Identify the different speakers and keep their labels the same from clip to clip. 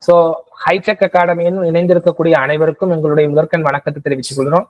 Speaker 1: So hitech அகாடமியின் இணைந்திருக்கக்கூடிய அனைவருக்கும் எங்களுடைய முதற்கண் வணக்கத்தை தெரிவித்துக் கொள்கிறோம்.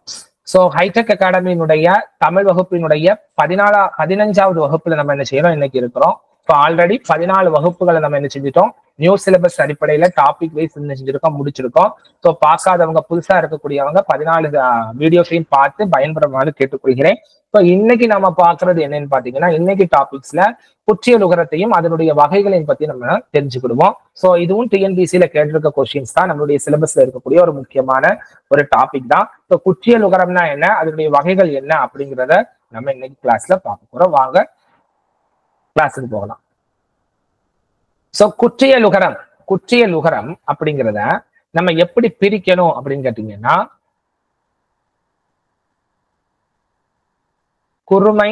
Speaker 1: சோ ஹைடெக் அகாடமியினுடைய தமிழ் வகுப்பினுடைய 15வது வகுப்புல நம்ம என்ன செய்யறோம், இன்னைக்கு இருக்கிறோம். இப்போ ஆல்ரெடி 14 வகுப்புகளை நம்ம என்ன செஞ்சுட்டோம், நியூ சிலபஸ் அடிப்படையில டாபிக் வைஸ் என்ன செஞ்சிருக்கோம், முடிச்சிருக்கோம். ஸோ பார்க்காதவங்க, புதுசா இருக்கக்கூடியவங்க 14 வீடியோஸையும் பார்த்து பயன்படுமாறு கேட்டுக்கொள்கிறேன். இப்போ இன்னைக்கு நம்ம பாக்குறது என்னன்னு பாத்தீங்கன்னா, இன்னைக்கு டாபிக்ஸ்ல குற்றியல் உகரத்தையும் அதனுடைய வகைகளையும் பத்தி நம்ம தெரிஞ்சுக்கிடுவோம். ஸோ இதுவும் டிஎன்பிசியில கேட்டிருக்க கொஸ்டின்ஸ் தான், நம்மளுடைய சிலபஸ்ல இருக்கக்கூடிய ஒரு முக்கியமான ஒரு டாபிக் தான். ஸோ குற்றியல் உகரம்னா என்ன, அதனுடைய வகைகள் என்ன அப்படிங்கிறத நம்ம இன்னைக்கு கிளாஸ்ல பார்க்க போறோம். வாங்க கிளாஸுக்கு போகலாம். சோ குற்றியல் உகரம் அப்படிங்கிறத நம்ம எப்படி பிரிக்கணும் அப்படின்னு கேட்டீங்கன்னா, குறுமை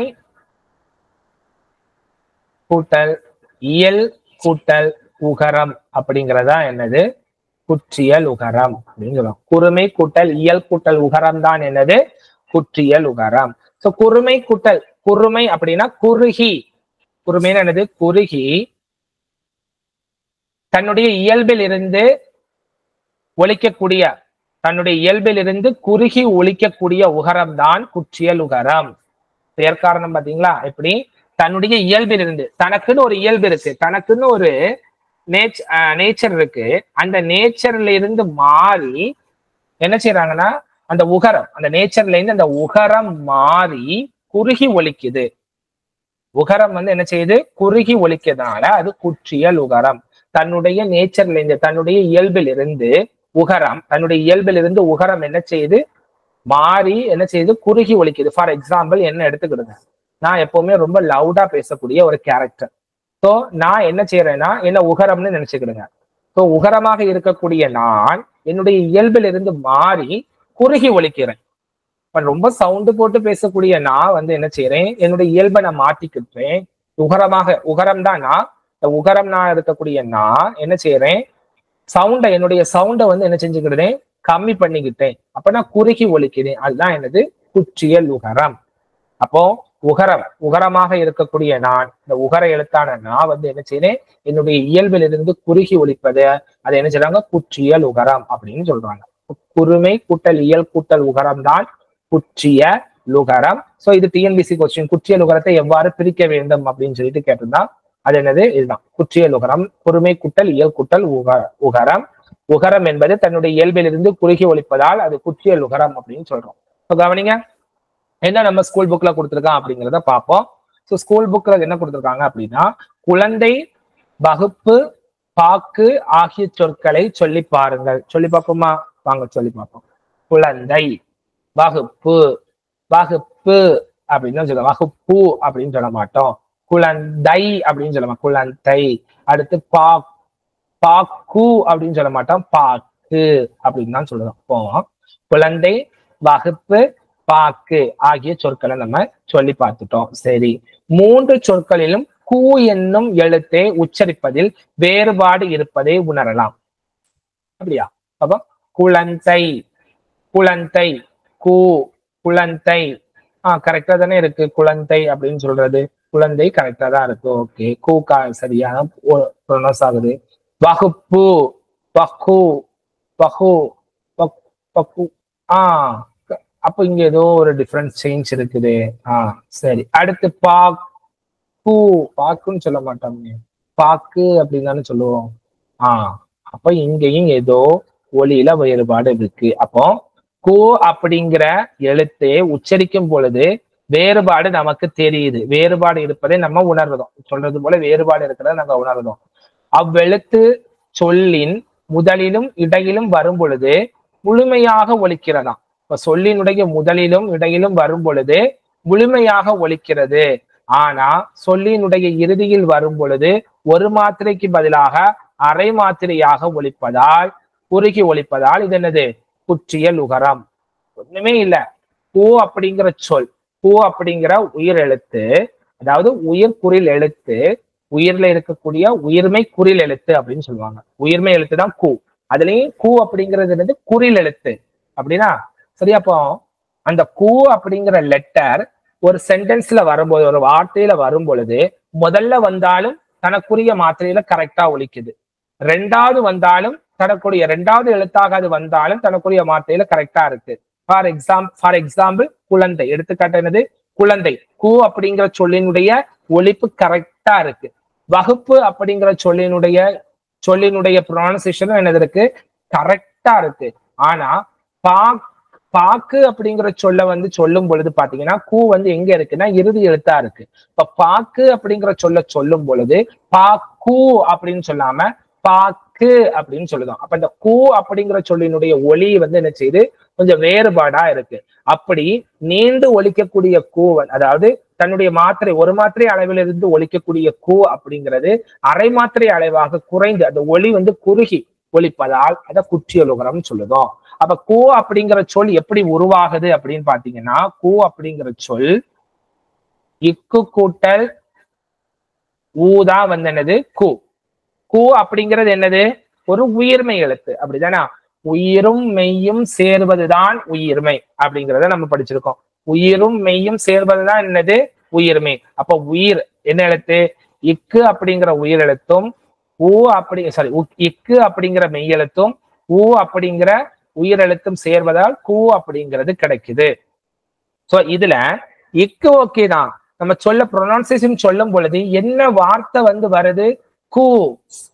Speaker 1: கூட்டல் இயல் கூட்டல் உகரம் அப்படிங்கிறதா என்னது, குற்றியல் உகரம் அப்படின்னு சொல்லுவோம். குறுமை கூட்டல் இயல் கூட்டல் உகரம் தான் என்னது, குற்றியல் உகரம். சோ குறுமை அப்படின்னா குறுகி, குறுமைன்னு என்னது, குறுகி தன்னுடைய இயல்பில் இருந்து குறுகி ஒலிக்கக்கூடிய உகரம் தான் குற்றியல் உகரம். பெயர்காரணம் பாத்தீங்களா, எப்படி தன்னுடைய இயல்பில் இருந்து, தனக்குன்னு ஒரு இயல்பு இருக்கு, தனக்குன்னு ஒரு நேச்சர் இருக்கு, அந்த நேச்சர்ல இருந்து மாறி என்ன செய்யறாங்கன்னா, அந்த உகரம், அந்த நேச்சர்ல இருந்து அந்த உகரம் மாறி குறுகி ஒலிக்குது. உகரம் என்ன செய்யுது, குறுகி ஒலிக்கிறதுனால அது குற்றியல் உகரம். தன்னுடைய நேச்சர்ல இருந்து, தன்னுடைய இயல்பில் இருந்து உகரம் என்ன செய்யுது, மாறி என்ன செய்யுது, குறுகி ஒலிக்குது. ஃபார் எக்ஸாம்பிள் என்ன எடுத்துக்கிடுங்க, நான் எப்பவுமே ரொம்ப லவுடா பேசக்கூடிய ஒரு கேரக்டர். ஸோ நான் என்ன செய்யறேன்னா, என்ன உகரம்னு நினைச்சுக்கிடுங்க. ஸோ உகரமாக இருக்கக்கூடிய நான் என்னுடைய இயல்பில் இருந்து மாறி குறுகி ஒலிக்கிறேன். ரொம்ப சவுண்டு போட்டு பேசக்கூடிய நான் என்ன செய்யறேன், என்னுடைய இயல்பை நான் மாற்றிக்கிட்டேன். உகரம் தான் நான். உகரம் நான் இருக்கக்கூடிய நான் என்ன செய்யறேன், என்னுடைய சவுண்டை என்ன செஞ்சுக்கிட்டேன், கம்மி பண்ணிக்கிட்டேன். அப்ப நான் குறுகி ஒலிக்கிறேன். அதுதான் என்னது, குற்றியல் உகரம். அப்போ உகரமாக இருக்கக்கூடிய நான், இந்த உகர எழுத்தான நான் என்ன செய்யறேன், என்னுடைய இயல்பில் இருந்து குறுகி ஒலிப்பது, அதை என்ன செய்றாங்க, குற்றியல் உகரம் அப்படின்னு சொல்றாங்க. குறுமை கூட்டல் இயல் கூட்டல் உகரம் தான் குற்றியல் உகரம். சோ இது டிஎன்பிசி கொஸ்டின். குற்றியல் உகரத்தை எவ்வாறு பிரிக்க வேண்டும் அப்படின்னு சொல்லிட்டு கேட்டிருந்தா, அது என்னது, இதுதான் குற்றியல் உகரம். குறுமை கூட்டல் இயல் கூட்டல் உகரம். உகரம் என்பது தன்னுடைய இயல்பில் இருந்து குறுகி ஒலிப்பதால் அது குற்றியல் உகரம் அப்படின்னு சொல்றோம். கவனிங்க, என்ன நம்ம ஸ்கூல் புக்ல கொடுத்துருக்கான் அப்படிங்கிறத பார்ப்போம். ஸோ ஸ்கூல் புக்ல என்ன கொடுத்துருக்காங்க அப்படின்னா, குழந்தை, வகுப்பு, பாக்கு ஆகிய சொற்களை சொல்லி பாருங்கள். சொல்லி பார்ப்போமா, வாங்க சொல்லி பார்ப்போம். குழந்தை, வகுப்பு அப்படின்னு சொல்ல, வகுப்பு அப்படின்னு சொல்ல மாட்டோம், குழந்தை அப்படின்னு சொல்ல மாட்டோம், குழந்தை. அடுத்து பாக்கு அப்படின்னு சொல்ல மாட்டோம், பாக்கு அப்படின்னு தான் சொல்லுவோம். இப்போ குழந்தை, வகுப்பு, பாக்கு ஆகிய சொற்களை நம்ம சொல்லி பார்த்துட்டோம். சரி, 3 சொற்களிலும் கூ என்னும் எழுத்தை உச்சரிப்பதில் வேறுபாடு இருப்பதை உணரலாம். அப்படியா? அப்போ குழந்தை, கூ, குழந்தை கரெக்டா தானே இருக்கு. குழந்தை அப்படின்னு சொல்றது, குழந்தை கரெக்டா தான் இருக்கு. ஓகே, கூக்கா சரியான ப்ரொனவுன்ஸ் ஆகுது. வகுப்பு, பகு, அப்போ இங்க ஏதோ ஒரு டிஃபரன்ஸ் சேஞ்ச் இருக்குது. சரி. அடுத்து பாக்குன்னு சொல்ல மாட்டோமே, பாக்கு அப்படின்னு தானே சொல்லுவோம். அப்ப இங்கேயும் ஏதோ ஒலியில வேறுபாடு இருக்கு. அப்போ கு அப்படிங்கிற எழுத்தை உச்சரிக்கும் பொழுது வேறுபாடு நமக்கு தெரியுது. வேறுபாடு இருப்பதை நம்ம உணர்றோம். சொல்றது போல வேறுபாடு இருக்கிறத நாங்க உணர்றோம். அவ்வெழுத்து சொல்லின் முதலிலும் இடையிலும் வரும் பொழுது முழுமையாக ஒலிக்கிறதாம். இப்ப சொல்லினுடைய முதலிலும் இடையிலும் வரும் பொழுது முழுமையாக ஒலிக்கிறது. ஆனா சொல்லினுடைய இறுதியில் வரும் பொழுது ஒரு மாத்திரைக்கு பதிலாக அரை மாத்திரையாக ஒலிப்பதால், குறுகி ஒலிப்பதால் இது என்னது, குற்றியல் உகரம். ஒண்ணுமே இல்ல. பூ அப்படிங்கிற சொல், பூ அப்படிங்கிற உயிர் எழுத்து, அதாவது உயிர் குறில் எழுத்து, உயிர்ல இருக்கக்கூடிய உயிர்மை குறில் எழுத்து அப்படின்னு சொல்லுவாங்க. உயிர்மை எழுத்து தான் கூ. அதுலயும் கூ அப்படிங்கிறது குறில் எழுத்து அப்படின்னா சரி. அப்போ அந்த கூ அப்படிங்கிற லெட்டர் ஒரு சென்டென்ஸ்ல வரும்போது, ஒரு வார்த்தையில வரும் பொழுது முதல்ல வந்தாலும் தனக்குரிய மாத்திரையில கரெக்டா ஒலிக்குது, ரெண்டாவது வந்தாலும் தனக்குரிய இரண்டாவது எழுத்தாக அது வந்தாலும் தனக்குரிய மாத்தையில கரெக்டா இருக்கு. ஃபார் எக்ஸாம்பிள் குழந்தை, எடுத்துக்காட்டு என்னது குழந்தை. கு அப்படிங்கிற சொல்லினுடைய ஒலிப்பு கரெக்டா இருக்கு. வகுப்பு அப்படிங்கிற சொல்லினுடைய ப்ரொனன்சியேஷன் என்னது இருக்கு, கரெக்டா இருக்கு. ஆனா பாக்கு அப்படிங்கிற சொல்ல வந்து சொல்லும் பொழுது பாத்தீங்கன்னா கூ வந்து எங்க இருக்குன்னா இறுதி எழுத்தா இருக்கு. இப்ப பாக்கு அப்படிங்கிற சொல்லும் பொழுது பாக்கு அப்படின்னு சொல்லாம பாக்கு அப்படின்னு சொல்லுதோம். அப்ப இந்த கூ அப்படிங்கிற சொல்லினுடைய ஒலி வந்து என்ன செய்யுது, கொஞ்சம் வேறுபாடா இருக்கு. அப்படி நீண்டு ஒலிக்கக்கூடிய கூ, அதாவது தன்னுடைய மாத்திரை ஒரு மாத்திரை அளவிலிருந்து ஒலிக்கக்கூடிய கூ அப்படிங்கிறது அரை மாத்திரை அளவாக குறைந்து அந்த ஒலி வந்து குறுகி ஒலிப்பதால் அதை குற்றியலுகரம் சொல்லுதோம். அப்ப கூ அப்படிங்கிற சொல் எப்படி உருவாகுது அப்படின்னு பாத்தீங்கன்னா, கூ அப்படிங்கிற சொல் இக்கு கூட்டல் ஊதா வந்து என்னது கூ. கூ அப்படிங்கிறது என்னது, ஒரு உயிர்மை எழுத்து, அப்படிதானே. உயிரும் மெய்யும் சேர்வதுதான் உயிர்மை அப்படிங்கிறத நம்ம படிச்சிருக்கோம். உயிரும் மெய்யும் சேர்வதுதான் என்னது, உயிர்மை. அப்ப உயிர் என்ன எழுத்து, இக்கு அப்படிங்கிற உயிர் எழுத்தும் இக்கு அப்படிங்கிற மெய் எழுத்தும் ஊ அப்படிங்கிற உயிர் எழுத்தும் சேர்வதால் கூ அப்படிங்கிறது கிடைக்குது. சோ இதுல இக்கு ஓகே தான். நம்ம ப்ரொனன்சியேஷன் சொல்லும் பொழுது என்ன வார்த்தை வந்து வருது, கூ.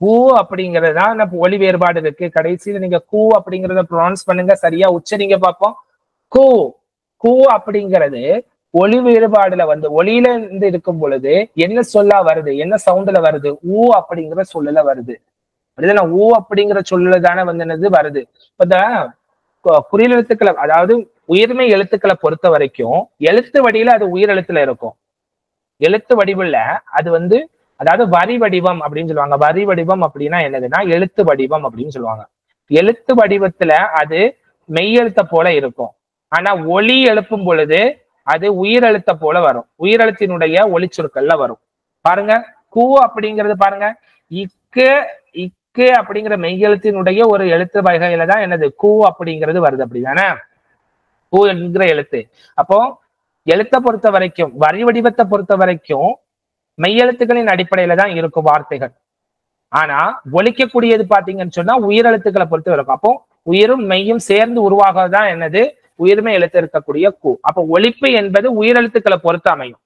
Speaker 1: கூ அப்படிங்கிறது தான் ஒலி வேறுபாடு இருக்கு. கடைசியில நீங்க கூ அப்படிங்கிறத ப்ரொனவுன்ஸ் பண்ணுங்க, சரியா உச்சரிங்க பார்ப்போம். கூ. கூ அப்படிங்கிறது ஒலி வேறுபாடுல வந்து ஒலியில இருந்து இருக்கும் பொழுது என்ன சொல்லா வருது, என்ன சவுண்ட்ல வருது, ஊ அப்படிங்கிற சொல்லுல வருது. அப்படிதானே, ஊ அப்படிங்கிற சொல்லுல தானே வந்து என்னது வருது. இப்ப இந்த குறில் எழுத்துக்களை, அதாவது உயிர்மை எழுத்துக்களை பொறுத்த வரைக்கும் எழுத்து வடியில அது உயிர் எழுத்துல இருக்கும். எழுத்து வடிவுல அது வந்து, அதாவது வரி வடிவம் அப்படின்னு சொல்லுவாங்க. வரி வடிவம் அப்படின்னா என்னதுன்னா எழுத்து வடிவம் அப்படின்னு சொல்லுவாங்க. எழுத்து வடிவத்துல அது மெய்யெழுத்த போல இருக்கும். ஆனா ஒலி எழுப்பும் பொழுது அது உயிரெழுத்த போல வரும். உயிரெழுத்தினுடைய ஒலி சொற்கள்ல வரும். பாருங்க, கூ அப்படிங்கிறது பாருங்க, இக்கு அப்படிங்கிற மெய்யெழுத்தினுடைய ஒரு எழுத்து வகையில தான் என்னது கூ அப்படிங்கிறது வருது, அப்படிதானே. கூ என்கிற எழுத்து. அப்போ எழுத்தை பொறுத்த வரைக்கும், வரி வடிவத்தை பொறுத்த வரைக்கும் மெய்யெழுத்துக்களின் அடிப்படையில தான் இருக்கும் வார்த்தைகள். ஆனா ஒலிக்கக்கூடியது பாத்தீங்கன்னு சொன்னா உயிரெழுத்துக்களை பொறுத்து இருக்கும். அப்போ உயிரும் மெய்யும் சேர்ந்து உருவாகதான் என்னது உயிர்மை எழுத்து இருக்கக்கூடிய கூ. அப்போ ஒலிப்பு என்பது உயிரெழுத்துக்களை பொறுத்து அமையும்.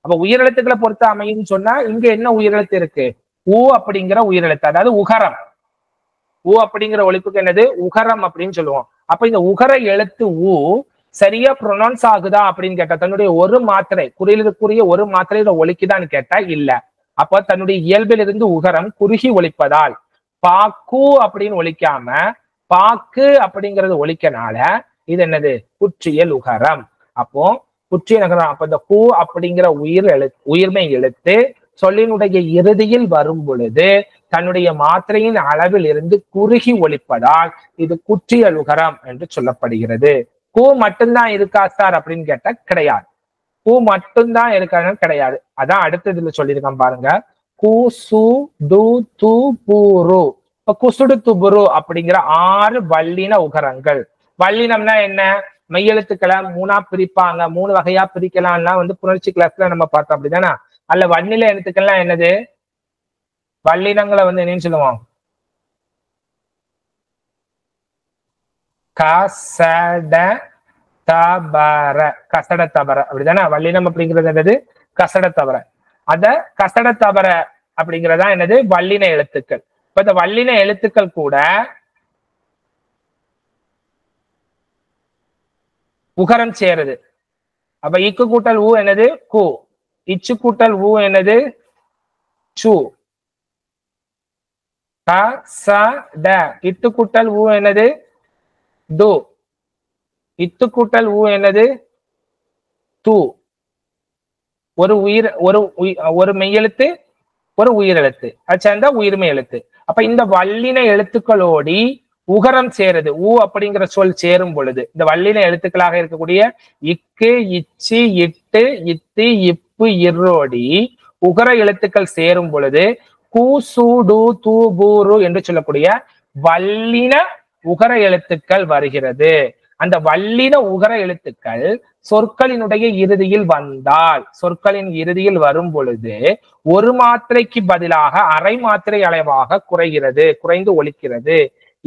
Speaker 1: அப்ப உயிரெழுத்துக்களை பொறுத்து அமையும் சொன்னா இங்க என்ன உயிரெழுத்து இருக்கு, ஊ அப்படிங்கிற உயிரெழுத்து, அதாவது உகரம். ஊ அப்படிங்கிற ஒலிப்புக்கு என்னது உகரம் அப்படின்னு சொல்லுவோம். அப்ப இந்த உகர எழுத்து ஊ சரியா ப்ரொனவுன்ஸ் ஆகுதா அப்படின்னு கேட்டா, தன்னுடைய ஒரு மாத்திரை குறியிலுக்குரிய ஒரு மாத்திரையில ஒலிக்குதான்னு கேட்டா இல்ல. அப்ப தன்னுடைய இயல்பிலிருந்து உகரம் குறுகி ஒலிப்பதால் பாக்கு அப்படின்னு ஒலிக்காம பாக்கு அப்படிங்கிறது ஒலிக்கனால இது என்னது குற்றியல் உகரம். அப்போ குற்றியல் உகரம். அப்ப இந்த கூ அப்படிங்கிற உயிர்மை எழுத்து சொல்லினுடைய இறுதியில் வரும் பொழுது தன்னுடைய மாத்திரையின் அளவில் இருந்து குறுகி ஒலிப்பதால் இது குற்றியல் உகரம் என்று சொல்லப்படுகிறது. கூ மட்டும்தான் இருக்கா சார் அப்படின்னு கேட்டா கிடையாது. கூ மட்டும்தான் இருக்கான்னு கிடையாது. அதான் அடுத்ததுல சொல்லியிருக்கான் பாருங்க, கு சு டு து புரு. இப்ப குசுடு துபுரு அப்படிங்கிற 6 வல்லின உகரங்கள். வல்லினம்னா என்ன, மெய்யெழுத்துக்களை 3ஆ பிரிப்பாங்க, 3 வகையா பிரிக்கலாம்லாம் வந்து புணர்ச்சி கிளாஸ்ல நம்ம பார்த்தோம், அப்படிதானே. அல்ல வல்லின எழுத்துக்கள்லாம் என்னது, வல்லினங்களை வந்து என்னன்னு சொல்லுவோம், கசட தபர. கசட தபர அப்படிதானே. வல்லினம் அப்படிங்கிறது என்னது கசட தபர. அத கசட தபர அப்படிங்கிறதா என்னது வல்லின எழுத்துக்கள். இப்ப இந்த வல்லின எழுத்துக்கள் கூட உகரம் சேருது. அப்ப இக்கு கூட்டல் ஊ என்னது கு, இச்சு கூட்டல் ஊ என்னது சு, க ச ட. இட்டு கூட்டல் ஊ என்னது டு, இத்து கூட்டல் ஊ என்னது து. ஒரு மெய்யெழுத்து ஒரு உயிரெழுத்து, அது சேர்ந்தா உயிர்மை எழுத்து. அப்ப இந்த வல்லின எழுத்துக்களோடி உகரம் சேருது. ஊ அப்படிங்கிற சொல் சேரும் பொழுது இந்த வல்லின எழுத்துக்களாக இருக்கக்கூடிய இக்கு இச்சு இட்டு இத்து இப்பு இரோடி உகர எழுத்துக்கள் சேரும் பொழுது கு சு டு து பூரு என்று சொல்லக்கூடிய வல்லின உகர எழுத்துக்கள் வருகிறது. அந்த வல்லின உகர எழுத்துக்கள் சொற்களினுடைய இறுதியில் வந்தால், சொற்களின் இறுதியில் வரும் பொழுது ஒரு மாத்திரைக்கு பதிலாக அரை மாத்திரை அளவாக குறைந்து ஒலிக்கிறது.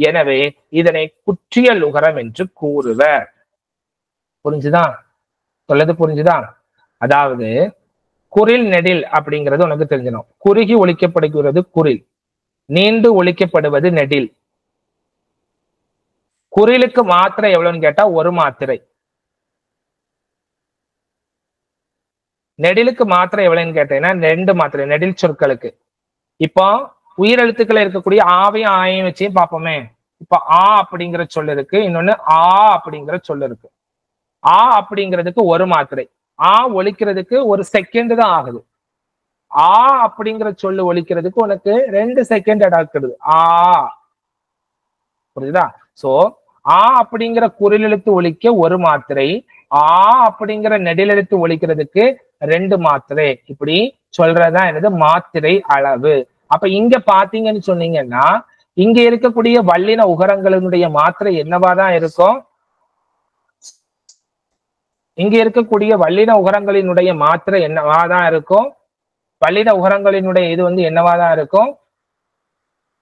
Speaker 1: எனவே இதனை குற்றியல் உகரம் என்று கூறுவர். புரிஞ்சுதா? சொல்லது புரிஞ்சுதா? அதாவது குறில் நெடில் அப்படிங்கிறது உனக்கு தெரிஞ்சிடும். குறுகி ஒலிக்கப்படுகிறது குறில், நீண்டு ஒலிக்கப்படுவது நெடில். குறிலுக்கு மாத்திரை எவ்வளவுன்னு கேட்டா ஒரு மாத்திரை, நெடிலுக்கு மாத்திரை எவ்வளவுன்னு கேட்டீங்கன்னா 2 மாத்திரை நெடில் சொற்களுக்கு. இப்போ உயிரெழுத்துக்களை இருக்கக்கூடிய ஆவையும் ஆயையும் வச்சே பார்ப்போமே. இப்ப ஆ அப்படிங்கிற சொல் இருக்கு, இன்னொன்னு ஆ அப்படிங்கிற சொல் இருக்கு. ஆ அப்படிங்கிறதுக்கு ஒரு மாத்திரை, ஆ ஒலிக்கிறதுக்கு 1 செகண்ட் தான் ஆகுது. ஆ அப்படிங்கிற சொல்லு ஒலிக்கிறதுக்கு உனக்கு 2 செகண்ட் எடுக்குது. ஆ, புரியுதா? சோ ஆ அப்படிங்கிற குறில் எழுத்து ஒலிக்க 1 மாத்திரை, ஆ அப்படிங்கிற நெடில் எழுத்து ஒலிக்கிறதுக்கு 2 மாத்திரை. இப்படி சொல்றதுதான் என்னது மாத்திரை அளவு. அப்ப இங்க பாத்தீங்கன்னு சொன்னீங்கன்னா இங்க இருக்கக்கூடிய வல்லின உகரங்களினுடைய மாத்திரை என்னவாதான் இருக்கும்? இங்க இருக்கக்கூடிய வல்லின உகரங்களினுடைய மாத்திரை என்னவாதான் இருக்கும்? வல்லின உகரங்களினுடைய இது என்னவாதான் இருக்கும்?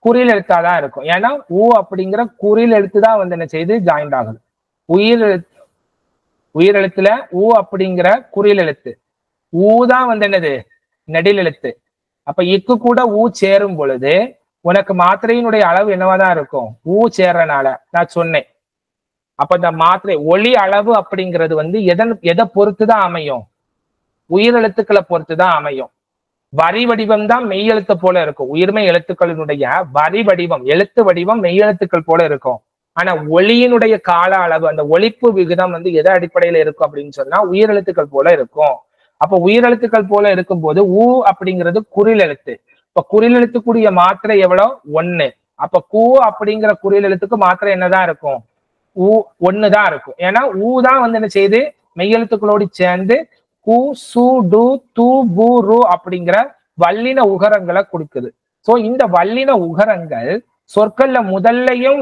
Speaker 1: குறில் எழுத்தாதான் இருக்கும். ஏன்னா ஊ அப்படிங்கிற குறில் எழுத்துதான் என்ன செய்து ஜாயிண்ட் ஆகுது. உயிரெழுத்துல ஊ அப்படிங்கிற குறில் எழுத்து, ஊதான் என்னது நெடில் எழுத்து. அப்ப இக்கு கூட ஊ சேரும் பொழுது உனக்கு மாத்திரையினுடைய அளவு என்னவாதான் இருக்கும்? ஊ சேர்றனால நான் சொன்னேன். அப்ப இந்த மாத்திரை ஒளி அளவு அப்படிங்கிறது எதை பொறுத்துதான் அமையும்? உயிரெழுத்துக்களை பொறுத்துதான் அமையும். வரி வடிவம் தான் மெய் எழுத்து போல இருக்கும். உயிர்மை எழுத்துக்களினுடைய வரி வடிவம், எழுத்து வடிவம் மெய் எழுத்துக்கள் போல இருக்கும். ஆனா ஒளியினுடைய கால அளவு, அந்த ஒலிப்பு விகிதம் எதை அடிப்படையில இருக்கும் அப்படின்னு சொன்னா உயிரெழுத்துக்கள் போல இருக்கும். அப்ப உயிரெழுத்துக்கள் போல இருக்கும் போது ஊ அப்படிங்கிறது குறில் எழுத்து. இப்ப குறில் எழுத்துக்குரிய மாத்திரை எவ்வளவு? 1. அப்ப கூ அப்படிங்கிற குறில் எழுத்துக்கு மாத்திரை என்னதான் இருக்கும்? ஊ 1 தான் இருக்கும். ஏன்னா ஊ தான் என்ன செய்து மெய்யெழுத்துக்களோடு சேர்ந்து கு சு டு து பு ரு அப்படிங்கிற வல்லின உகரங்களை கொடுக்குது. சோ இந்த வல்லின உகரங்கள் சொற்கள்ல முதல்லையும்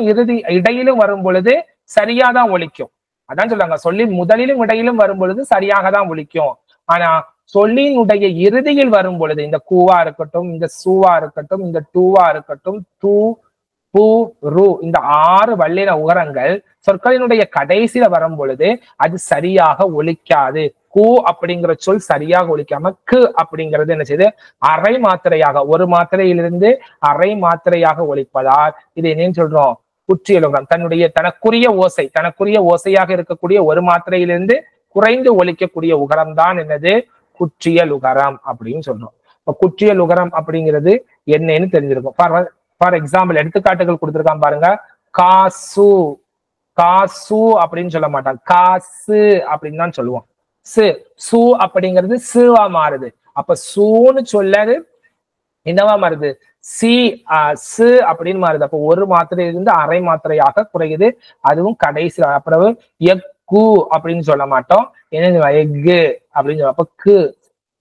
Speaker 1: இடையிலும் வரும் பொழுது சரியாதான் ஒலிக்கும். அதான் சொல்றாங்க, சொல்லின் முதலிலும் இடையிலும் வரும் பொழுது சரியாக தான் ஒலிக்கும். ஆனா சொல்லினுடைய இறுதியில் வரும் பொழுது இந்த கூவா இருக்கட்டும், இந்த சூவா இருக்கட்டும், இந்த டூவா இருக்கட்டும், து பு ரு இந்த 6 வல்லின உகரங்கள் சொற்களினுடைய கடைசியில வரும் பொழுது அது சரியாக ஒலிக்காது. கு அப்படிங்கிற சொல் சரியாக ஒலிக்காம கு அப்படிங்கிறது என்ன செய்யுது? அரை மாத்திரையாக, ஒரு மாத்திரையிலிருந்து அரை மாத்திரையாக ஒலிப்பதால் இது என்னன்னு சொல்றோம்? குற்றியல் உகரம். தனக்குரிய ஓசையாக இருக்கக்கூடிய ஒரு மாத்திரையிலிருந்து குறைந்து ஒலிக்கக்கூடிய உகரம் தான் என்னது? குற்றியல் உகரம் அப்படின்னு சொல்றோம். இப்ப குற்றியல் உகரம் அப்படிங்கிறது என்னன்னு தெரிஞ்சிருக்கும். ஃபார் எக்ஸாம்பிள் எடுத்துக்காட்டுகள் கொடுத்திருக்கான் பாருங்க. காசு, காசு அப்படின்னு சொல்ல மாட்டாங்க, காசு அப்படின்னு தான் சொல்லுவோம். சு அப்படிங்கிறது சிவா மாறுது. அப்ப சூன்னு சொல்லது என்னவா மாறுது? சி சு அப்படின்னு மாறுது. அப்ப ஒரு மாத்திரையிலிருந்து அரை மாத்திரையாக குறையுது. அதுவும் கடைசி. அப்புறம் எக்கு அப்படின்னு சொல்ல மாட்டோம், என்ன எக்கு அப்படின்னு சொல்ல. அப்ப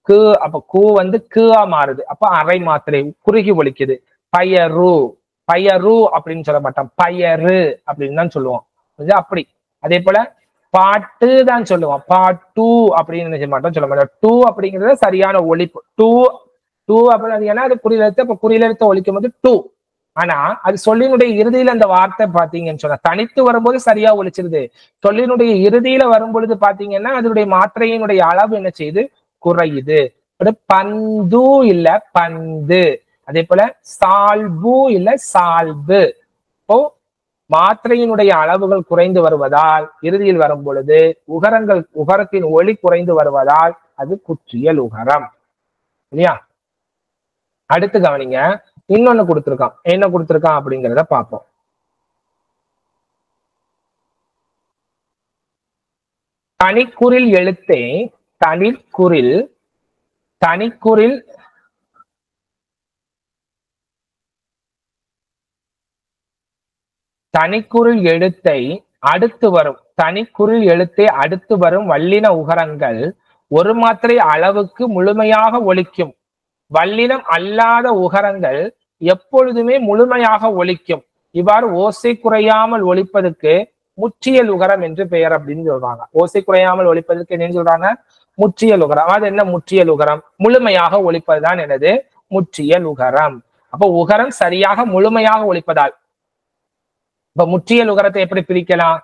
Speaker 1: கு அப்ப கூ குவா மாறுது. அப்ப அரை மாத்திரை குறுகி ஒலிக்குது. பயரு அப்படின்னு சொல்ல மாட்டோம், பயரு அப்படின்னு தான் சொல்லுவோம். அப்படி அதே போல பாட்டு தான் சொல்லுவோம், பாட்டு அப்படின்னு நினைச்ச மாட்டோம், சொல்ல மாட்டோம். டூ அப்படிங்கிறது சரியான ஒலிப்பு. டூ அப்படின்னு ஏன்னா அது குறியிலெழுத்து. அப்ப குறியிலெழுத்து ஒலிக்கும் போது டூ. ஆனா அது சொல்லினுடைய இறுதியில அந்த வார்த்தை பாத்தீங்கன்னு சொன்னா தனித்து வரும்போது சரியா ஒலிச்சிருது. சொல்லினுடைய இறுதியில வரும்பொழுது பாத்தீங்கன்னா அதனுடைய மாத்திரையினுடைய அளவு என்ன செய்யுது? குறையுது. பந்து இல்ல பந்து. அதே போல சால்பு இல்ல சால்பு. இப்போ மாத்திரையினுடைய அளவுகள் குறைந்து வருவதால் இறுதியில் வரும் பொழுது உகரத்தின் ஒலி குறைந்து வருவதால் அது குற்றியல் உகரம். இல்லையா? அடுத்து கவனிங்க, இன்னொன்னு கொடுத்திருக்கான். என்ன கொடுத்திருக்கான் அப்படிங்கிறத பார்ப்போம். தனிக்குறில் எழுத்தே தனிக்குறில் எழுத்தை அடுத்து வரும் வல்லின உகரங்கள் ஒரு மாத்திரை அளவுக்கு முழுமையாக ஒலிக்கும். வல்லினம் அல்லாத உகரங்கள் எப்பொழுதுமே முழுமையாக ஒலிக்கும். இவ்வாறு ஓசை குறையாமல் ஒலிப்பதற்கு முற்றியல் உகரம் என்று பெயர் அப்படின்னு சொல்றாங்க. ஓசை குறையாமல் ஒலிப்பதற்கு என்னன்னு சொல்றாங்க? முற்றியல் உகரம். அது என்ன முற்றியல் உகரம்? முழுமையாக ஒலிப்பதுதான் எனது முற்றியல் உகரம். அப்போ உகரம் சரியாக முழுமையாக ஒலிப்பதால் இப்ப முற்றியல் உகரத்தை எப்படி பிரிக்கலாம்?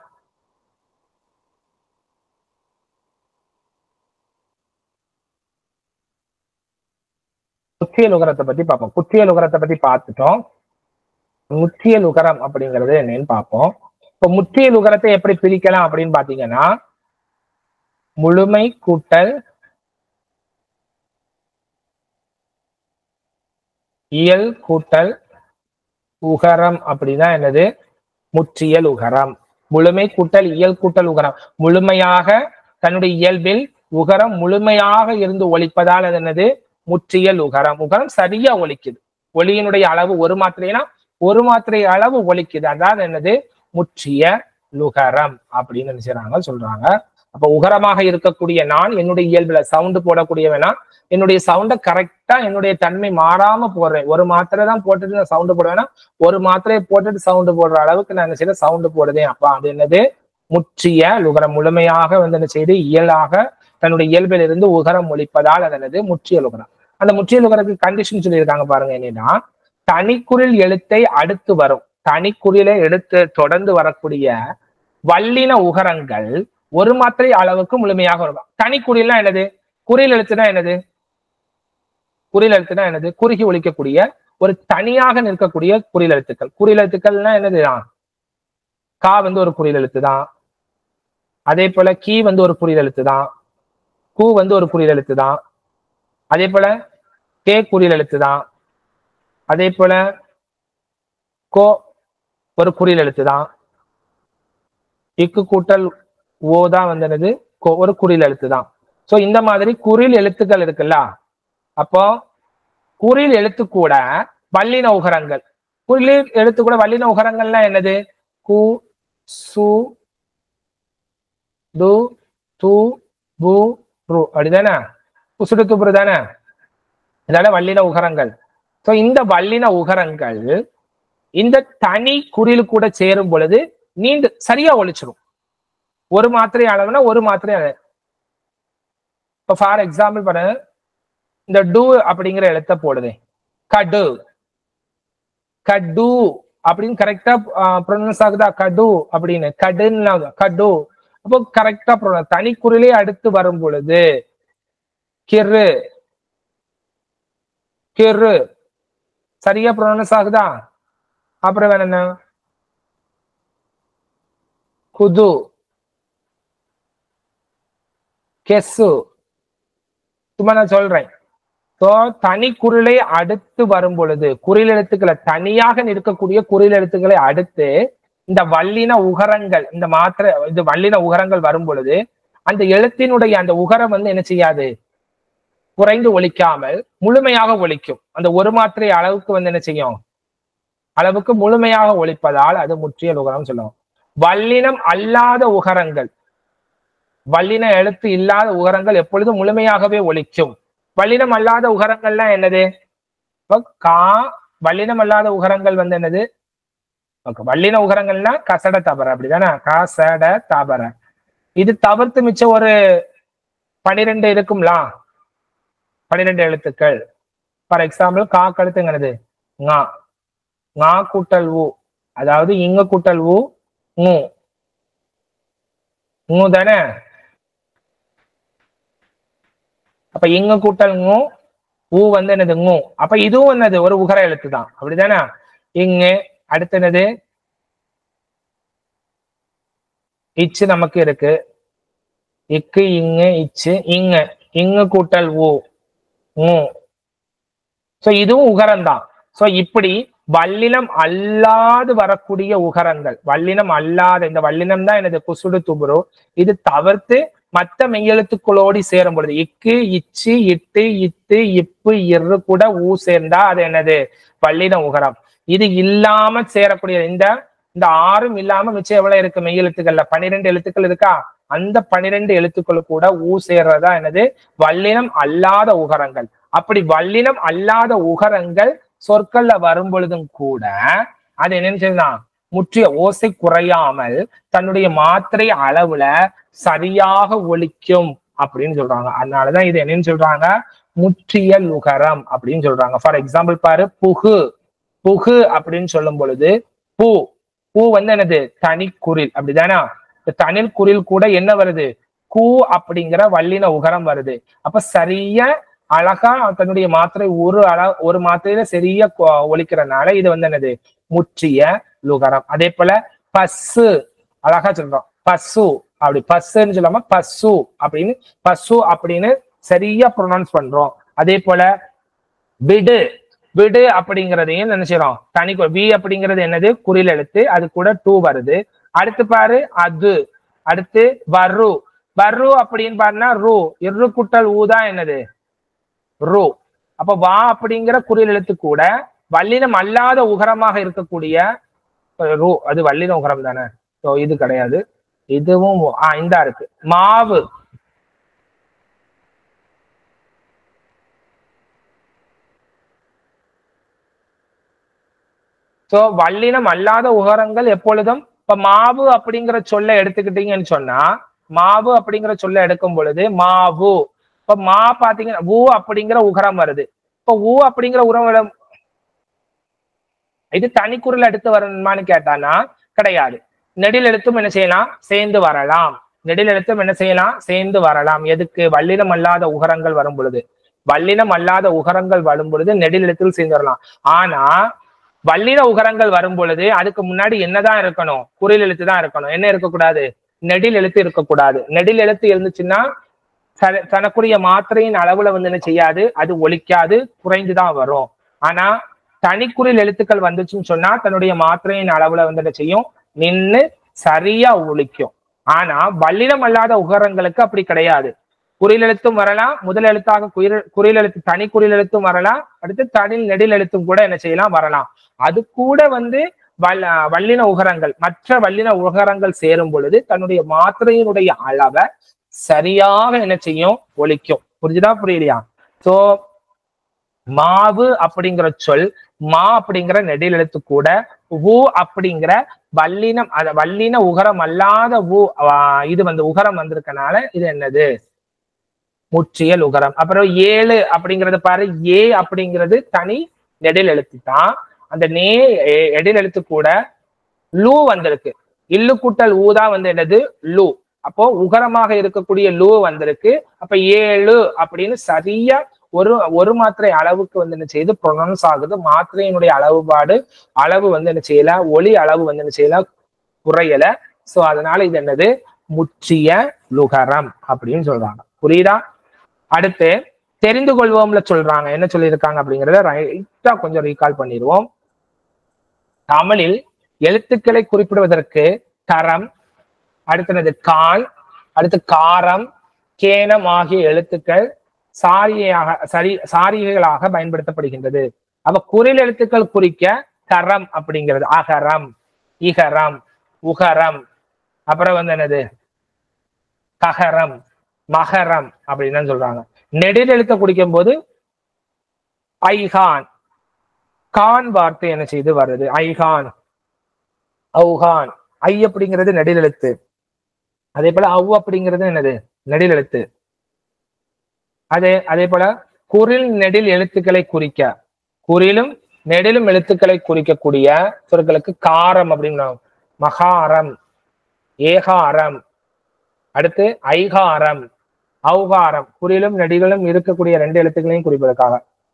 Speaker 1: முற்றியல் உகரத்தை பத்தி பார்ப்போம். குற்றியல் உகரத்தை பத்தி பார்த்துட்டோம். முற்றியல் உகரம் அப்படிங்கிறது என்னன்னு பார்ப்போம். இப்ப முற்றியல் உகரத்தை எப்படி பிரிக்கலாம் அப்படின்னு பாத்தீங்கன்னா, முழுமை கூட்டல் இயல் கூட்டல் உகரம் அப்படின்னா என்னது? முற்றியல் உகரம். முழுமை கூட்டல் இயல் கூட்டல் உகரம். முழுமையாக தன்னுடைய இயல்பில் உகரம் முழுமையாக இருந்து ஒலிப்பதால் அது என்னது? முற்றியல் உகரம். உகரம் சரியா ஒலிக்குது. ஒலியினுடைய அளவு ஒரு மாத்திரைனா ஒரு மாத்திரை அளவு ஒலிக்குது. அதாவது என்னது? முற்றிய லுகரம் அப்படின்னு நினைச்சாங்க சொல்றாங்க. அப்ப உகரமாக இருக்கக்கூடிய நான் என்னுடைய இயல்புல சவுண்டு போடக்கூடியவனா என்னுடைய சவுண்டை கரெக்டா என்னுடைய தன்மை மாறாம போடுறேன். ஒரு மாத்திரை தான் போட்டுட்டு நான் சவுண்டு போடுவேன்னா ஒரு மாத்திரையை போட்டுட்டு சவுண்டு போடுற அளவுக்கு நான் என்ன செய்ய சவுண்டு போடுதேன். அப்ப அது என்னது? முற்றிய லுகரம். முழுமையாக என்ன செய்து இயலாக தன்னுடைய இயல்பில் இருந்து உகரம் ஒலிப்பதால் அது என்னது? முற்றிய லுகரம். அந்த முற்றிய லுகரத்துக்கு கண்டிஷன் சொல்லியிருக்காங்க பாருங்க. என்னன்னா, தனிக்குறில் எழுத்தை அடுத்து வரும், தனிக்குறிலை எடுத்து தொடர்ந்து வரக்கூடிய வல்லின உகரங்கள் ஒரு மாத்திரை அளவுக்கு முழுமையாக வரும். தனிக்குறில்னா என்னது? குறில் எழுத்துனா என்னது? குறில் எழுத்துனா என்னது? குறுகி ஒலிக்கக்கூடிய ஒரு தனியாக நிற்கக்கூடிய குறில் எழுத்துக்கள். குறில் எழுத்துக்கள்னா என்னதுதான்? கா ஒரு குறில் எழுத்து தான். அதே போல கீ ஒரு குறில் எழுத்து தான். கூ ஒரு குறில் எழுத்து தான். அதே போல கே குறில் எழுத்து தான். அதே போல கோ ஒரு குறில் எழுத்து தான். இக்கு கூட்டல் ஓ தான் என்னது? ஒரு குறில் எழுத்து தான். சோ இந்த மாதிரி குறில் எழுத்துக்கள் இருக்குல்ல. அப்போ குறில் எழுத்து கூட வல்லின உகரங்கள். குறில் எழுத்து கூட வல்லின உகரங்கள்லாம் என்னது? கு, சு, டு, து, பு, ரு அப்படிதானே? குசுடு துபுரு தானே? இதனால வல்லின உகரங்கள். சோ இந்த வல்லின உகரங்கள் இந்த தனி குறில் கூட சேரும் பொழுது நீண்டு சரியா ஒழிச்சிடும். ஒரு மாத்திரை அளவுனா ஒரு மாத்திரை அளவு. இப்ப ஃபார் எக்ஸாம்பிள் பாருங்க, இந்த டு அப்படிங்கிற எழுத்த போடுதே, கடு கடு அப்படின்னு கரெக்டா ப்ரொனன்ஸ் ஆகுதா? கடு அப்படின்னு கடுன்னு கடு. அப்போ கரெக்டா தனி குறிலே அடுத்து வரும் பொழுது கிரு கிரு சரியா ப்ரொனன்ஸ் ஆகுதா? அப்புறம் வேற என்ன? குது, கெசு. சும்மா நான் சொல்றேன். தனி குறிலை அடுத்து வரும் பொழுது குறில் எழுத்துக்களை தனியாக நிற்கக்கூடிய குறில் எழுத்துக்களை அடுத்து இந்த வல்லின உகரங்கள், இந்த மாத்திரை இது வல்லின உகரங்கள் வரும் பொழுது அந்த எழுத்தினுடைய அந்த உகரம் என்ன செய்யாது? குறைந்து ஒலிக்காமல் முழுமையாக ஒலிக்கும். அந்த ஒரு மாத்திரை அளவுக்கு என்ன செய்யும்? அளவுக்கு முழுமையாக ஒலிப்பதால் அது முற்றிய உகரம் சொல்லுவோம். வல்லினம் அல்லாத உகரங்கள், வல்லின எழுத்து இல்லாத உகரங்கள் எப்பொழுதும் முழுமையாகவே ஒலிக்கும். வல்லினம் அல்லாத உகரங்கள்லாம் என்னது? கா வல்லினம் அல்லாத உகரங்கள் என்னது? வல்லின உகரங்கள்னா கசட தபர அப்படிதானே? கசட தபர. இது தவிர்த்து மிச்சம் ஒரு 12 இருக்கும்ல, 12 எழுத்துக்கள். ஃபார் எக்ஸாம்பிள் கா கழுத்துங்கிறது ngா, ngா கூட்டல் ஊ, அதாவது இங்க கூட்டல் ஊ ngூ, ngூ தானே? அப்ப இங்க கூட்டல் ngூ, ஊ என்னது? ngூ. அப்ப இதுவும் என்னது? ஒரு உகர எழுத்து தான் அப்படிதானே? இங்க அடுத்து என்னது? இச்சு நமக்கு இருக்கு. இக்கு இங்க இச்சு இங்க இங்க கூட்டல் ஊ ngூ. சோ இதுவும் உகரம் தான். சோ இப்படி வல்லினம் அல்லாது வரக்கூடிய உகரங்கள், வல்லினம் அல்லாத இந்த வல்லினம் தான் என்னது? குசுடு துபுரு. இது தவிர்த்து மற்ற மெய்யெழுத்துக்களோடு சேரும் பொழுது இக்கு இச்சு இட்டு இத்து இப்பு இரு கூட ஊ சேர்ந்தா அது என்னது? வல்லின உகரம். இது இல்லாம சேரக்கூடிய இந்த 6ம் இல்லாம மிச்சம் எவ்வளவு இருக்கு? மெய்யெழுத்துக்கள்ல 12 எழுத்துக்கள் இருக்கா? அந்த 12 எழுத்துக்கள் கூட ஊ சேர்றதா என்னது? வல்லினம் அல்லாத உகரங்கள். அப்படி வல்லினம் அல்லாத உகரங்கள் சொற்கள்ல வரும் பொழுதும் கூட அது என்னன்னு சொல்லலாம்? முற்றிய ஓசை குறையாமல் தன்னுடைய மாத்திரை அளவுல சரியாக ஒலிக்கும் அப்படின்னு சொல்றாங்க. அதனாலதான் இது என்னன்னு சொல்றாங்க? முற்றிய லுகரம் அப்படின்னு சொல்றாங்க. ஃபார் எக்ஸாம்பிள் பாரு, புகு புகு அப்படின்னு சொல்லும் பொழுது பூ கூ வந்து என்னது தனிக்குறில் அப்படிதானா? தனில் குறில் கூட என்ன வருது? கூ அப்படிங்கிற வல்லின உகரம் வருது. அப்ப சரியா அழகா தன்னுடைய மாத்திரை ஒரு மாத்திரையில சரியா ஒலிக்கிறனால இது வந்து என்னது? முற்றிய லுகரம். அதே போல பசு அழகா சொல்றோம், பசு அப்படி பசுன்னு சொல்லாம பசு அப்படின்னு சரியா ப்ரொனவுன்ஸ் பண்றோம். அதே போல விடு விடு அப்படிங்கிறதையும் நினைச்சிடும் தனி வி அப்படிங்கிறது என்னது? குறில் எழுத்து, அது கூட டூ வருது. அடுத்து பாரு அது, அடுத்து வரு அப்படின்னு பாருன்னா ரூ, இரு குட்டல் ஊதான் என்னது? ரூ. அப்ப வா அப்படிங்கிற குறில் எழுத்து கூட வல்லினம் அல்லாத உகரமாக இருக்கக்கூடிய ரூ, அது வல்லின உகரம் தானே. இது கிடையாது, இதுவும் இந்த இருக்கு. மாவு வல்லினம் அல்லாத உகரங்கள் எப்பொழுதும் இப்ப மாவு அப்படிங்கிற சொல்ல எடுத்துக்கிட்டீங்கன்னு சொன்னா, மாவு அப்படிங்கிற சொல்ல எடுக்கும் பொழுது மாவு, இப்ப மா பாத்தீங்கன்னா ஊ அப்படிங்கிற உகரம் வருது. இப்ப ஊ அப்படிங்கிற உகரம் இது தனிக்குறில் எடுத்து வரணுமான்னு கேட்டானா கிடையாது. நெடில் எழுத்தும் என்ன செய்யலாம்? சேர்ந்து வரலாம். நெடில் எழுத்தும் என்ன செய்யலாம்? சேர்ந்து வரலாம். எதுக்கு? வல்லினம் அல்லாத உகரங்கள் வரும் பொழுது. வல்லினம் அல்லாத உகரங்கள் வரும் பொழுது நெடில் எழுத்தில் சேர்ந்து வரலாம். ஆனா வல்லின உகரங்கள் வரும் பொழுது அதுக்கு முன்னாடி என்னதான் இருக்கணும்? குறில் எழுத்து தான் இருக்கணும். என்ன இருக்கக்கூடாது? நெடில் எழுத்து இருக்கக்கூடாது. நெடில் எழுத்து இருந்துச்சுன்னா தனக்குரிய மாத்திரையின் அளவுல வந்து என்ன செய்யாது? அது ஒலிக்காது, குறைந்துதான் வரும். ஆனா தனிக்குறில் எழுத்துக்கள் வந்துச்சுன்னு சொன்னா தன்னுடைய மாத்திரையின் அளவுல வந்து என்ன செய்யும்? நின்று சரியா ஒலிக்கும். ஆனா வல்லினம் அல்லாத உகரங்களுக்கு அப்படி கிடையாது. குறில் எழுத்தும் வரலாம், முதல் எழுத்தாக குறில் எழுத்து தனி குறில் எழுத்தும் வரலாம், அடுத்து தனி நெடில் எழுத்தும் கூட என்ன செய்யலாம்? வரலாம். அது கூட வந்து வல்லின உகரங்கள், மற்ற வல்லின உகரங்கள் சேரும் பொழுது தன்னுடைய மாத்திரையினுடைய அளவை சரியாக என்ன செய்யும்? ஒலிக்கும். புரிஞ்சுதா புரியலையா? சோ மாவு அப்படிங்கிற சொல் மா அப்படிங்கிற நெடில் எழுத்து கூட ஊ அப்படிங்கிற வல்லின உகரம் அல்லாத இது வந்து உகரம் வந்திருக்கனால இது என்னது? முற்றியல் உகரம். அப்புறம் ஏழு அப்படிங்கறது பாரு, ஏ அப்படிங்கிறது தனி நெடில் எழுத்து தான். அந்த நெடில் எழுத்து கூட லூ வந்திருக்கு. இல்லு கூட்டல் ஊதான் வந்து என்னது? லூ. அப்போ உகரமாக இருக்கக்கூடிய லூ வந்திருக்கு. அப்ப ஏழு அப்படின்னு சரியா ஒரு மாத்திரை அளவுக்கு வந்து என்ன செய்யுது? ப்ரொனவுன்ஸ் ஆகுது. மாத்திரையினுடைய அளவு வந்து என்ன செய்யல? ஒலி அளவு வந்து என்ன செய்யல? குறையல. சோ அதனால இது என்னது? முற்றிய லுகரம் அப்படின்னு சொல்றாங்க. புரியுதா? அடுத்து தெரிந்து கொள்வோம்ல சொல்றாங்க. என்ன சொல்லியிருக்காங்க அப்படிங்கிறத ரைட்டா கொஞ்சம் ரீகால் பண்ணிடுவோம். தமிழில் எழுத்துக்களை குறிப்பிடுவதற்கு கரம், அடுத்தது கால், அடுத்து காரம், கேனம் ஆகிய எழுத்துக்கள் சாரிகைகளாக பயன்படுத்தப்படுகின்றது. அப்ப குறில் எழுத்துக்கள் குறிக்க கரம் அப்படிங்கிறது அகரம், இகரம், உகரம், அப்புறம் வந்து என்னது? ககரம், மகரம் அப்படின்னு சொல்றாங்க. நெடில் எழுத்த குறிக்கும் போது ஐகான், கான் வார்த்தை என்ன செய்து வருது? ஐகான், அவுகான். ஐ அப்படிங்கிறது நெடில் எழுத்து. அதே போல அவ் அப்படிங்கிறது என்னது? நெடில் எழுத்து. அதே போல குறில் நெடில் எழுத்துக்களை குறிக்க, குறிலும் நெடிலும் எழுத்துக்களை குறிக்கக்கூடிய சொற்களுக்கு காரம் அப்படின்னு, மகாரம், ஏகாரம், அடுத்து ஐகாரம், அவுகாரம். குறிலும் நெடிகளும் இருக்கக்கூடிய ரெண்டு எழுத்துக்களையும் குறிப்பதற்காக.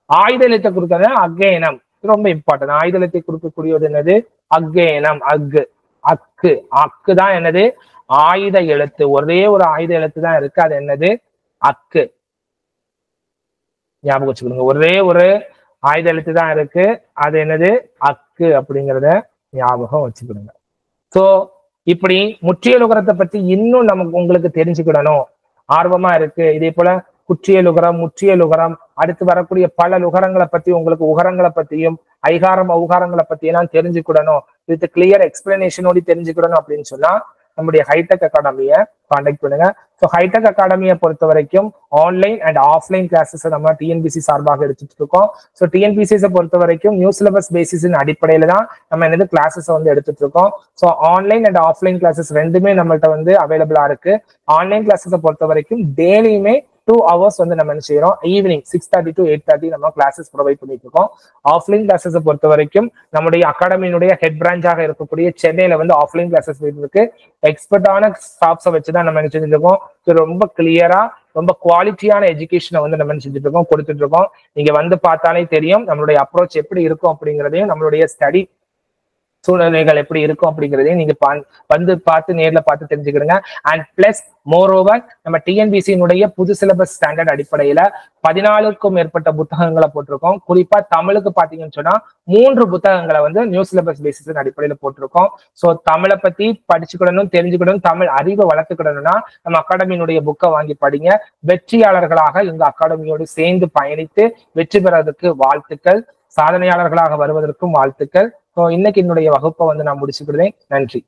Speaker 1: ஆயுத எழுத்தை குறிக்கிறது அக்கேனம், ரொம்ப இம்பார்ட்டன்ட். ஆயுத எழுத்தை குறிக்கக்கூடியது என்னது? அக்கேனம், அக்கு, அக்கு. அக்கு தான் என்னது? ஆயுத எழுத்து. ஒரே ஒரு ஆயுத எழுத்து தான் இருக்கு, அது என்னது? அக்கு. ஞாபகம் வச்சுக்கோங்க, ஒரே ஒரு ஆயுத எழுத்து தான் இருக்கு, அது என்னது? அக்கு அப்படிங்கிறத ஞாபகம் வச்சுக்கிடுங்க. சோ இப்படி முற்றிய லுகரத்தை பத்தி இன்னும் நமக்கு உங்களுக்கு தெரிஞ்சுக்கிடணும் ஆர்வமா இருக்கு. இதே போல குற்றிய லுகரம், முற்றிய லுகரம், அடுத்து வரக்கூடிய பல லுகரங்களை பத்தி உங்களுக்கு உகரங்களை பத்தியும் ஐகாரம் அவுகாரங்களை பத்தி எல்லாம் தெரிஞ்சுக்கிடணும், வித் கிளியர் எக்ஸ்பிளனேஷனோட தெரிஞ்சுக்கிடணும் அப்படின்னு சொன்னா நம்முடைய ஹைடெக் அகாடமியை கான்டாக்ட் பண்ணுங்க. ஸோ ஹைடெக் அகாடமியை பொறுத்த வரைக்கும் ஆன்லைன் அண்ட் ஆஃப்லைன் கிளாஸஸ் நம்ம டிஎன்பிசி சார்பாக எடுத்துட்டு இருக்கோம். ஸோ டிஎன்பிசிஸை பொறுத்த வரைக்கும் நியூ சிலபஸ் பேசிஸின் அடிப்படையில தான் நம்ம என்னது கிளாஸஸ் வந்து எடுத்துட்டு இருக்கோம். So online and offline classes ரெண்டுமே நம்மள்ட்ட வந்து அவைலபிளா இருக்கு. ஆன்லைன் கிளாஸஸை பொறுத்த வரைக்கும் டெய்லியுமே 2 hours வந்து நம்ம என்ன செய்யறோம், ஈவினிங் 6:30 to 8:30 நம்ம கிளாஸஸ் ப்ரொவைட் பண்ணிட்டு இருக்கோம். ஆஃப்லைன் கிளாஸஸ் பொறுத்த வரைக்கும் நம்முடைய அகாடமியினுடைய ஹெட் பிரான்ச்சாக இருக்கக்கூடிய சென்னையில வந்து ஆஃப்லைன் கிளாஸஸ் இருக்கு. எக்ஸ்பர்ட்டான ஸ்டாஃப்ஸை வச்சுதான் நம்ம என்ன செஞ்சுட்டு இருக்கோம், ரொம்ப கிளியரா ரொம்ப குவாலிட்டியான எஜுகேஷனை வந்து நம்ம செஞ்சுட்டு இருக்கோம், கொடுத்துட்டு இருக்கோம். நீங்க வந்து பார்த்தாலே தெரியும் நம்மளுடைய அப்ரோச் எப்படி இருக்கும் அப்படிங்கிறதையும், நம்மளுடைய ஸ்டடி சூழ்நிலைகள் எப்படி இருக்கும் அப்படிங்கிறதையும் நீங்க வந்து பார்த்து நேர்ல பார்த்து தெரிஞ்சுக்கிடுங்க. அண்ட் பிளஸ் மோர் ஓவர் நம்ம டிஎன்பிசியினுடைய புது சிலபஸ் ஸ்டாண்டர்ட் அடிப்படையில 14க்கும் மேற்பட்ட புத்தகங்களை போட்டிருக்கோம். குறிப்பா தமிழுக்கு பாத்தீங்கன்னு சொன்னா 3 புத்தகங்களை வந்து நியூ சிலபஸ் பேசிஸ் அடிப்படையில போட்டிருக்கோம். ஸோ தமிழை பத்தி படிச்சுக்கிடணும், தெரிஞ்சுக்கிடணும், தமிழ் அறிவை வளர்த்துக்கிடணும்னா நம்ம அகாடமியினுடைய புக்கை வாங்கி படிங்க. வெற்றியாளர்களாக இந்த அகாடமியோடு சேர்ந்து பயணித்து வெற்றி பெறதுக்கு வாழ்த்துக்கள், சாதனையாளர்களாக வருவதற்கும் வாழ்த்துக்கள். ஸோ இன்னைக்கு என்னுடைய வகுப்பை வந்து நான் முடிச்சுக்கிடுவேன். நன்றி.